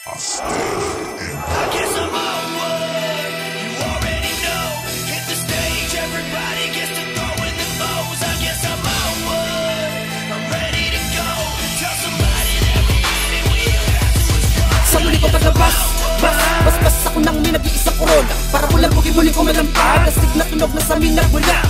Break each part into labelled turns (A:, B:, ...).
A: Sa muli ko paglabas, bas ako nang may nag-iisang corona. Para walang muli ko malampag. Astig na tunog na sa amin nagmula.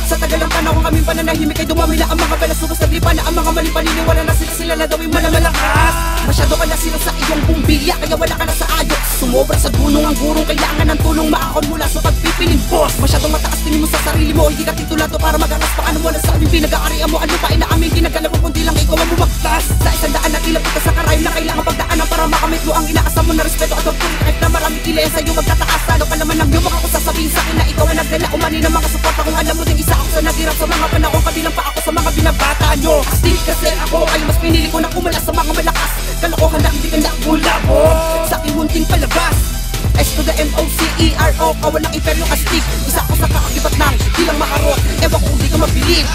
A: Sa tagal ng panahon kami pananahimik ay dumami na ang mga belas. Subos naglipa na ang mga maling paniniwala na sila na daw yung malakas. Masyado ka na sila sa iyong bumbiya, kaya wala ka na sa ayok. Sumobra sa gunong ang gurong, kailangan ng tulong maakon mula sa pagpipiling boss. Masyadong mataas tingin mo sa sarili mo, hindi ka titulado para magangas pa. Ano mo na sa aming pinag-aarian mo, ano pa na aming ginagalang mo, kundi lang ikaw ang bumagtas. Sa isang daan na tila puta sa karayom na kailangan pagdaanan para makamit mo ang inaasam mo na respeto at pagpuri. Kahit na maraming kilaya sa'yo magtataas, lalo ka naman ang yumok ako sasabihin sa'kin na ikaw ang nagdala umani ng mga suporta. Kung alam mo din isa ako sa naghirap sa mga panahon, kabilang pa ako sa mga binabata nyo. Astig kasi ako ay mas pinili ko na kumala sa mga malakas. Kalokohan na hindi ka nakbulabo sa aking munting palabas. S to the M-O-C-E-R-O, kawan ng imperyo astig. Isa ako sa kakakibat ng bilang makarot. Ewan kung di ka mabilib.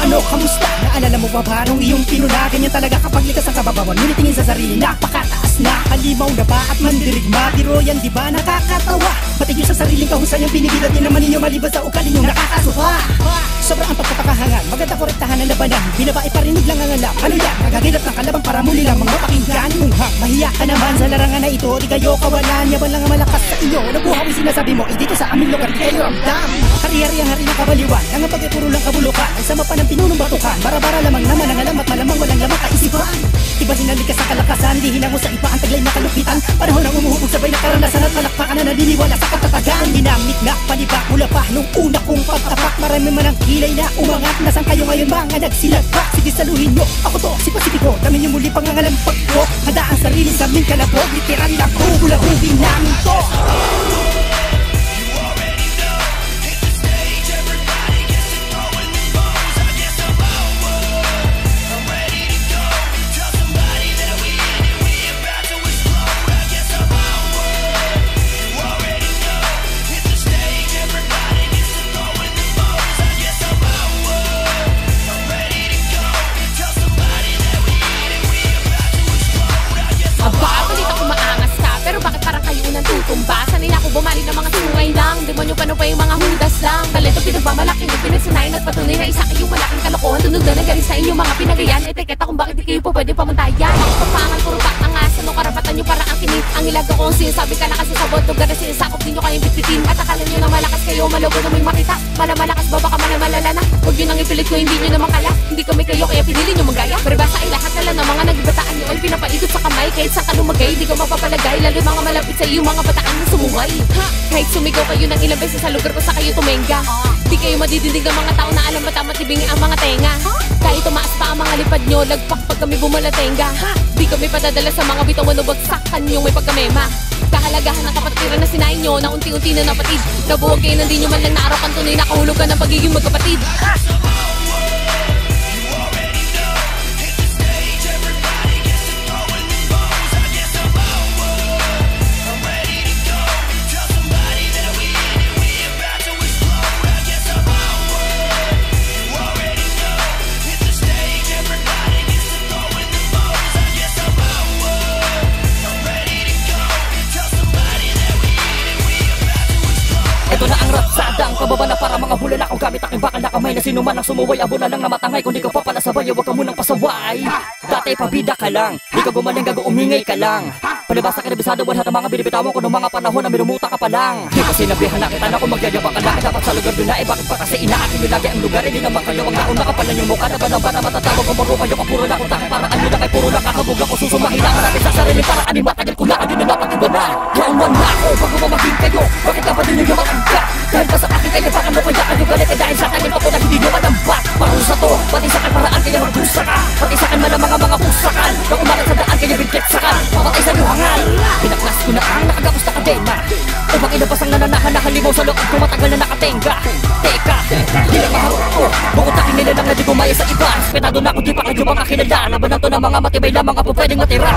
B: Ano, kamusta? Naalala mo ba ba nung iyong pinuna? Ganyan talaga kapag likas ang kababawan. Ngunit tingin sa sarili, napakataas na. Kalimaw na ba at mandirigma? Biro yan, di ba? Nakakatawa. Matigyo sa sariling kahusan yung pinigilan din naman ninyo maliban sa ukaling yung nakakasuha. Sobrang ang pagpapakahangan, maganda korektahan ang labanan. Binabae parinig lang ang alam. Ano yan? Nagagilap ng kalabang para muli lang mga pakinggan. Munghang, mahiya ka naman sa larangan na ito. Di kayo kawalan, yaban lang ang malakas sa inyo. Nabuhaw sinasabi mo, dito sa aming lugar, di kayo ramdam. Hari-hari ang hari ng kabaliwan, ang pagkipuro lang kabulukan. Ay sama pa ng pinunong batukan, bara-bara lamang naman ang alam at malamang walang lamang kaisipan. Iba sinalikas sa kalakasan, di hinango sa iba ang taglay na kalupitan. Panahon ang umuhubog sabay na karanasan at palakpakan na naniniwala sa katatagan. Dinamit na panibak mula pa nung una kong pagtapak. Marami man ang kilay na umangat. Nasaan kayo ngayon mga nagsilapak? Sige saluhin nyo, ako to si Pasipiko. Dami nyo muli pangangalampag ko. Handa ang sarili sa aming kalabog. Literal na bubulahubin namin to.
C: Bumali ng mga sungay lang, demonyo paano pa yung mga hudas lang. Talento pinagmamalaki ng pinagsanayan at patunay na isa kayong malaking kalokohan. Tunog na nagaling sa inyong mga pinagayan. Etiketa kung bakit di kayo po pwede pamuntayan. Mga kapangan, puro patangas, ano karapatan nyo para ang kinit. Ang ilaga ko kung sinasabi ka na kasi sa bot, lugar na sinasakop din nyo kayong bitbitin. At akala nyo na malakas kayo, malogo na may makita. Malakas ba baka malamalala na? Huwag nyo nang ipilit ko, hindi nyo naman kaya. Hindi kami kayo kaya pinili nyo manggaya. Peribasa ay lahat na lang ng mga nagibataan nyo ay pinapaikot sa kamay. Kahit sa kalumagay, di ka mapapalagay. Lalo mga malapit sa iyo, mga bataan na sumungay. Kahit sumigaw kayo ng ilang beses sa lugar ko sa kayo tumenga. Di kayo madidinig ng mga tao na alam matama tibingi ang mga tenga. Kahit tumaas pa ang mga lipad nyo, lagpak pag kami bumalatenga. Di kami padadala sa mga bitawan o bagsakan yung may pagkamema. Kahalagahan ng kapatiran na sinain nyo na unti-unti na napatid. Nabuwag kayo na di nyo man lang naarapan tunay na kahulugan ng pagiging magkapatid.
A: Ito na ang rapsada, ang pababa na para mga bulalakaw. Gamit aking bakal na kamay na sinuman ang sumuway. Abo na lang na matangay, kung di ka pa pala sabay, huwag ka munang pasaway. Dati pabida ka lang, di ka gumaling, gago umingay ka lang. Palibasa ka na bisado, wala ng mga binibitawan ko ng mga panahon na minumuta ka pa lang. Di kasi nabihan na kita na kung magyayabang ka lang. Dapat sa lugar doon na bakit pa kasi inaakin nyo lagi ang lugar. Hindi naman kayo ang nauna ka pala yung mukha na ba na matatawag. Kung maro kayo ka puro na kung takip paraan nyo na kay puro nakakabog ako. Susumahin na natin sa sarili paraan. Matagal ko na din na napatiba na. Round one na ako, bago mamaging kayo. Bakit ka pa din yung matangka? Dahil pa sa akin kayo baka mo kaya kayo galit. Dahil sa akin ako na hindi nyo madambat. Parusa to, pati sa akin paraan kaya magdusa ka. Pati sa akin malamang mga pusakan. Nang umalat sa daan kaya bigkit sa kan. Pamatay sa luhangan. Pinaklas ko na ang nakagapos na kadena. ko matagal na nakatenga. Teka, di lang maharap ko. Bukod aking nilalang na di gumaya sa iba. Respetado na ako, di pa kayo mga kilala. Laban na to ng mga matibay na mga po pwedeng matira.